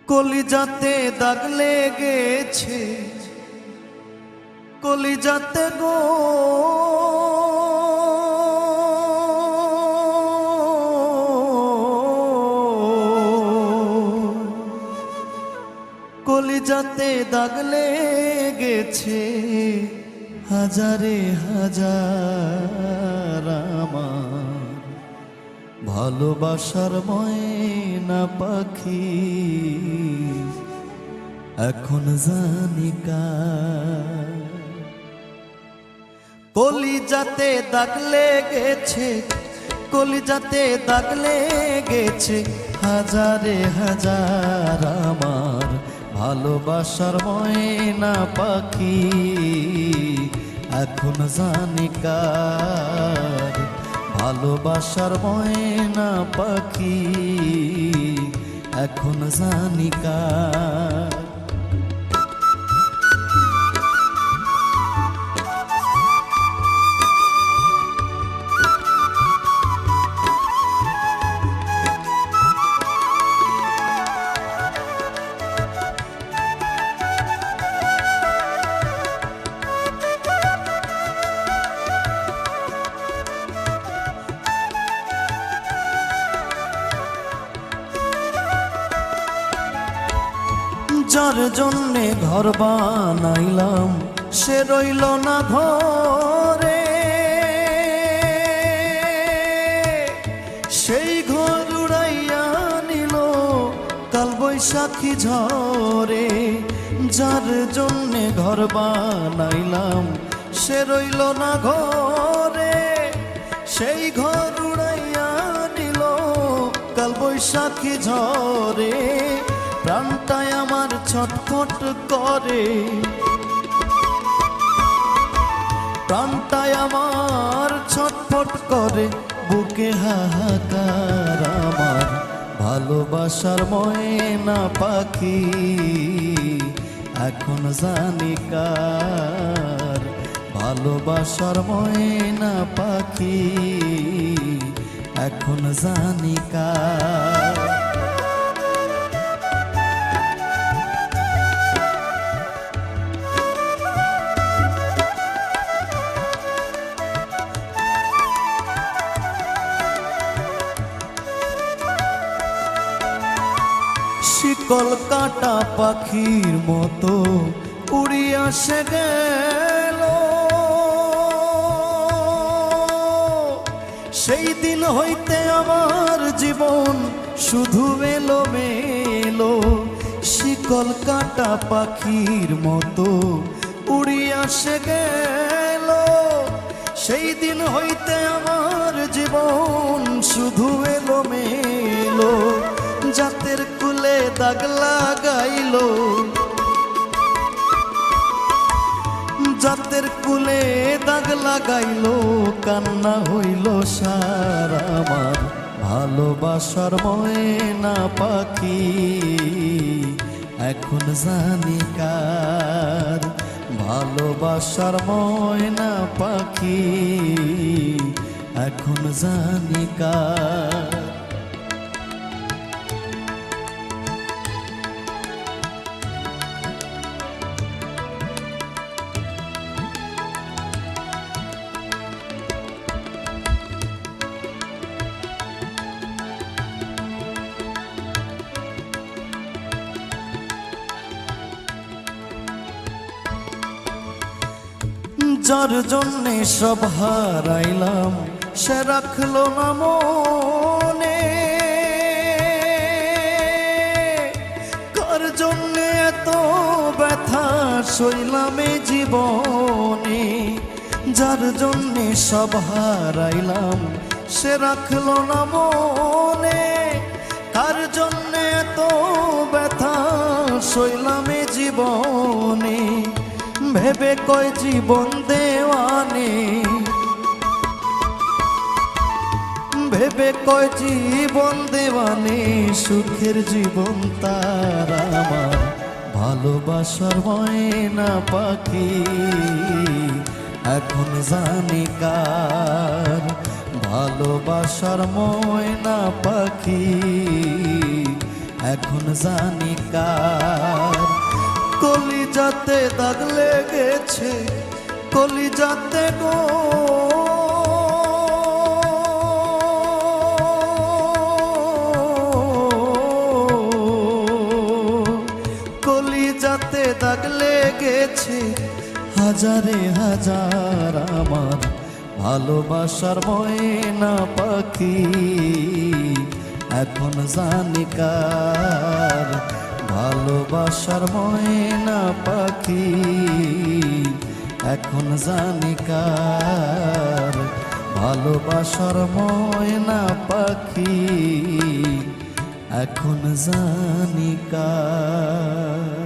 কলিজাতে দাগ লেগেছে, কলিজাতে গো কলিজাতে দাগ লেগেছে, হাজারে হাজার আমার ভালোবাসার ময়না পাখি এখন জানি কার। কলিজাতে দাগ লেগেছে, কলিজাতে দাগ লেগেছে, হাজারে হাজার আমার ভালোবাসার ময়না পাখি এখন জানি কার। ভালোবাসার ময়না পাখি এখন জানি কার। যার জন্যে ঘর বানাইলাম সে রইল না ঘরে, সেই ঘর উড়াইয়া নিল কাল বৈশাখী ঝড়ে। যার জন্যে ঘর বানাইলাম সে রইল না ঘরে, সেই ঘর উড়াইয়া নিল কাল বৈশাখী ঝড়ে। প্রাণটায় আমার ছটফট করে, প্রাণটায় আমার ছটফট করে, বুকে হাহাকার আমার ভালোবাসার ময়না পাখি এখন জানি কার। ভালোবাসার ময়না পাখি এখন জানি কার। শিকল কাটা পাখির মতো উড়িয়া সে গেল, সেই দিন হইতে আমার জীবন শুধু এলোমেলো। শিকল কাটা পাখির মতো উড়িয়া সে গেল, সেই দিন হইতে আমার জীবন শুধু এলোমেলো। জাতের কুলে দাগ লাগাইল, জাতের কুলে দাগ লাগাইল, কান্না হইল সার আমার ভালোবাসার ময়না পাখি এখন জানি কার। ভালোবাসার ময়না পাখি এখন জানি কার। যার জন্যে সব হারাইলাম সে রাখলো না মনে, কার জন্যে এত ব্যথা সইলাম এই জীবনে। যার জন্যে সব হারাইলাম সে রাখলো না মনে, কার জন্যে এত ব্যথা সইলাম এই জীবনে। ভেবে কয় জীবন দেওয়ানে, ভেবে কয় জীবন দেওয়ানে, সুখের জীবন তার আমার ভালোবাসার ময়না পাখি এখন জানি কার। ভালোবাসার ময়না পাখি এখন জানি কার। কলিজাতে দাগ লেগেছে, কলিজাতে গো, কলিজাতে দাগ লেগেছে হাজারে হাজার আমার ভালোবাসার ময়না পাখি। এখন জানি কার ভালোবাসার ময়না পাখি, এখন জানি কার ভালোবাসার ময়না পাখি, এখন জানি কার।